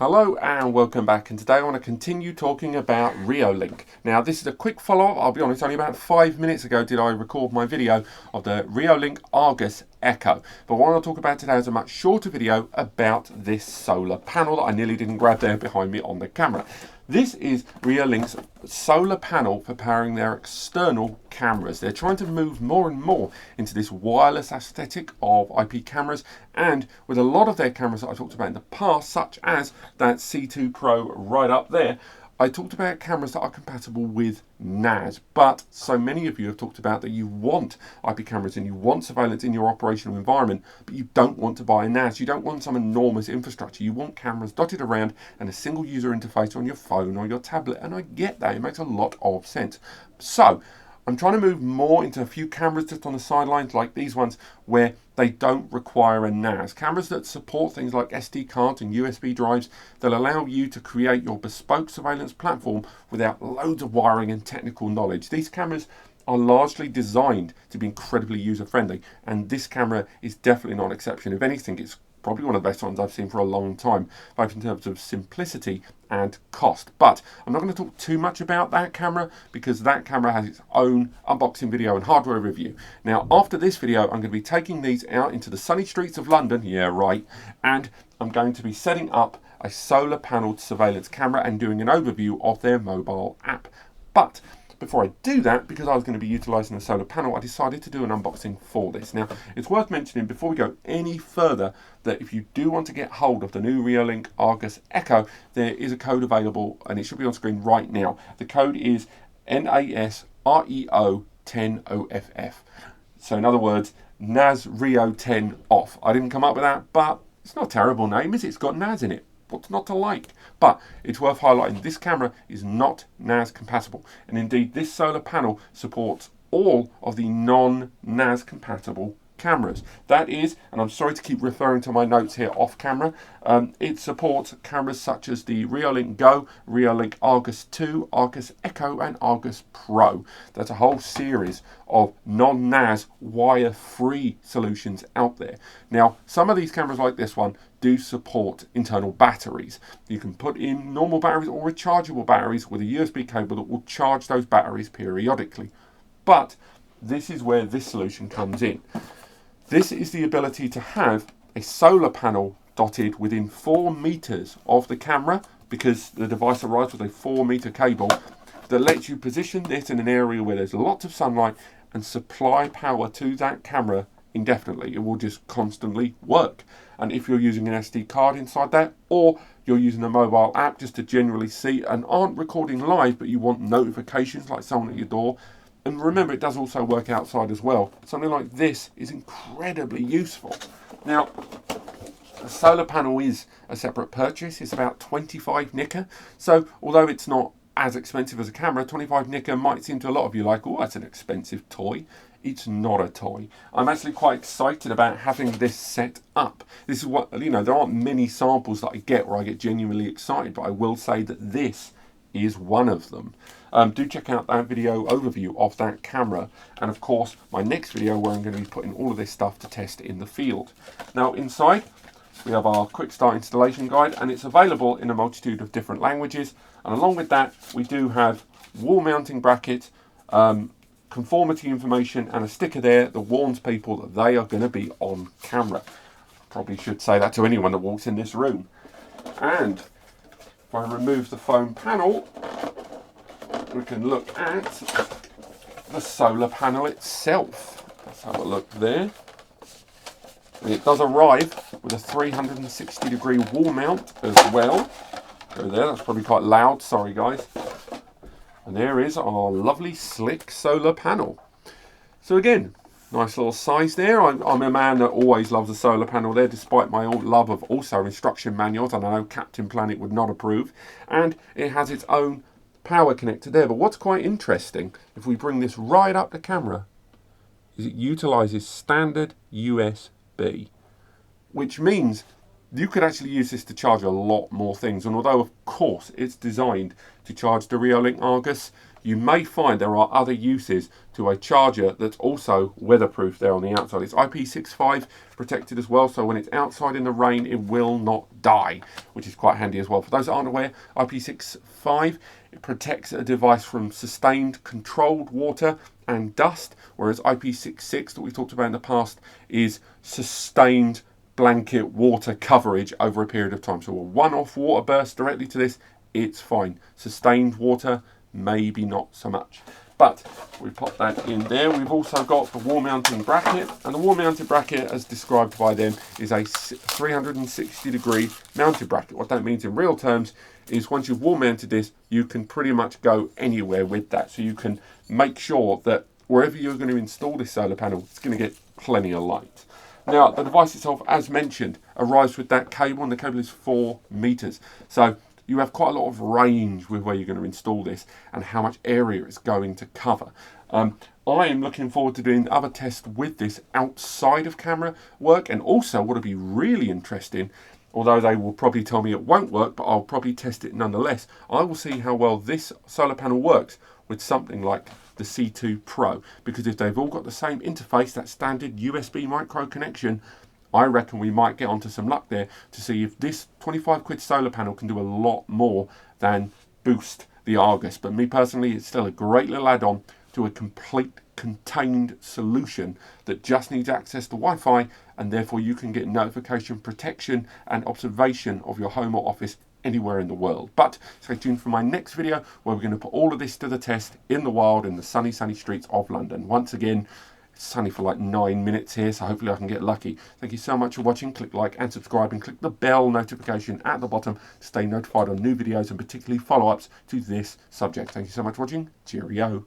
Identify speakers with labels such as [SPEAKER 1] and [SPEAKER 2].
[SPEAKER 1] Hello and welcome back, and today I want to continue talking about Reolink. Now this is a quick follow-up. I'll be honest, only about 5 minutes ago did I record my video of the Reolink Argus Echo, but what I'll talk about today is a much shorter video about this solar panel that I nearly didn't grab there behind me on the camera. This is Reolink's solar panel for powering their external cameras. They're trying to move more and more into this wireless aesthetic of IP cameras, and with a lot of their cameras that I talked about in the past, such as that C2 Pro right up there, I talked about cameras that are compatible with NAS, but so many of you have talked about that you want IP cameras and you want surveillance in your operational environment, but you don't want to buy a NAS. You don't want some enormous infrastructure. You want cameras dotted around and a single user interface on your phone or your tablet, and I get that. It makes a lot of sense. So I'm trying to move more into a few cameras just on the sidelines like these ones where they don't require a NAS. Cameras that support things like SD cards and USB drives that allow you to create your bespoke surveillance platform without loads of wiring and technical knowledge. These cameras are largely designed to be incredibly user-friendly, and this camera is definitely not an exception. If anything, it's probably one of the best ones I've seen for a long time, both in terms of simplicity and cost. But I'm not going to talk too much about that camera because that camera has its own unboxing video and hardware review. Now, after this video, I'm going to be taking these out into the sunny streets of London, yeah, right, and I'm going to be setting up a solar panelled surveillance camera and doing an overview of their mobile app. But before I do that, because I was going to be utilising the solar panel, I decided to do an unboxing for this. Now, it's worth mentioning before we go any further that if you do want to get hold of the new Reolink Argus Echo, there is a code available and it should be on screen right now. The code is NASREO10OFF. So in other words, NASREO10 off. I didn't come up with that, but it's not a terrible name, is it? It's got NAS in it. What's not to like? But it's worth highlighting this camera is not NAS compatible, and indeed this solar panel supports all of the non-NAS compatible cameras. That is, and I'm sorry to keep referring to my notes here off camera, it supports cameras such as the Reolink Go, Reolink Argus 2, Argus Echo and Argus Pro. That's a whole series of non-NAS wire-free solutions out there. Now, some of these cameras like this one do support internal batteries. You can put in normal batteries or rechargeable batteries with a USB cable that will charge those batteries periodically. But this is where this solution comes in. This is the ability to have a solar panel dotted within 4 meters of the camera, because the device arrives with a 4-meter cable that lets you position this in an area where there's lots of sunlight and supply power to that camera indefinitely. It will just constantly work. And if you're using an SD card inside that, or you're using a mobile app just to generally see and aren't recording live, but you want notifications like someone at your door, and remember, it does also work outside as well. Something like this is incredibly useful. Now, a solar panel is a separate purchase. It's about 25 nicker. So although it's not as expensive as a camera, 25 nicker might seem to a lot of you like, oh, that's an expensive toy. It's not a toy. I'm actually quite excited about having this set up. This is what, there aren't many samples that I get where I get genuinely excited, but I will say that this is one of them. Do check out that video overview of that camera, and of course my next video where I'm going to be putting all of this stuff to test in the field. Now inside we have our quick start installation guide, and it's available in a multitude of different languages, and along with that we do have wall mounting bracket, conformity information and a sticker there that warns people that they are going to be on camera. Probably should say that to anyone that walks in this room. And if I remove the foam panel, we can look at the solar panel itself. Let's have a look there. And it does arrive with a 360-degree wall mount as well. Go there, that's probably quite loud, sorry guys. And there is our lovely slick solar panel. So again, nice little size there. I'm a man that always loves a solar panel there, despite my love of also instruction manuals, and I know Captain Planet would not approve. And it has its own power connector there. But what's quite interesting, if we bring this right up the camera, is it utilises standard USB, which means you could actually use this to charge a lot more things. And although of course it's designed to charge the Reolink Argus, you may find there are other uses to a charger that's also weatherproof there on the outside. It's IP65 protected as well, so when it's outside in the rain, it will not die, which is quite handy as well. For those that aren't aware, IP65, it protects a device from sustained controlled water and dust, whereas IP66 that we've talked about in the past is sustained blanket water coverage over a period of time. So a one-off water burst directly to this, it's fine. Sustained water, maybe not so much. But we pop that in there. We've also got the wall mounting bracket, and the wall mounted bracket, as described by them, is a 360 degree mounted bracket. What that means in real terms is once you've wall mounted this, you can pretty much go anywhere with that. So you can make sure that wherever you're going to install this solar panel, it's going to get plenty of light. Now, the device itself, as mentioned, arrives with that cable, and the cable is 4 meters. So you have quite a lot of range with where you're going to install this and how much area it's going to cover. I am looking forward to doing other tests with this outside of camera work, and also what would be really interesting, although they will probably tell me it won't work, but I'll probably test it nonetheless. I will see how well this solar panel works with something like the C2 Pro, because if they've all got the same interface, that standard USB micro connection, I reckon we might get onto some luck there to see if this 25 quid solar panel can do a lot more than boost the Argus. But me personally, it's still a great little add-on to a complete contained solution that just needs access to Wi-Fi, and therefore you can get notification protection and observation of your home or office anywhere in the world. But stay tuned for my next video where we're going to put all of this to the test in the wild in the sunny streets of London. Once again, it's sunny for like 9 minutes here, so hopefully I can get lucky. Thank you so much for watching. Click like and subscribe, and click the bell notification at the bottom to stay notified on new videos and particularly follow-ups to this subject. Thank you so much for watching. Cheerio.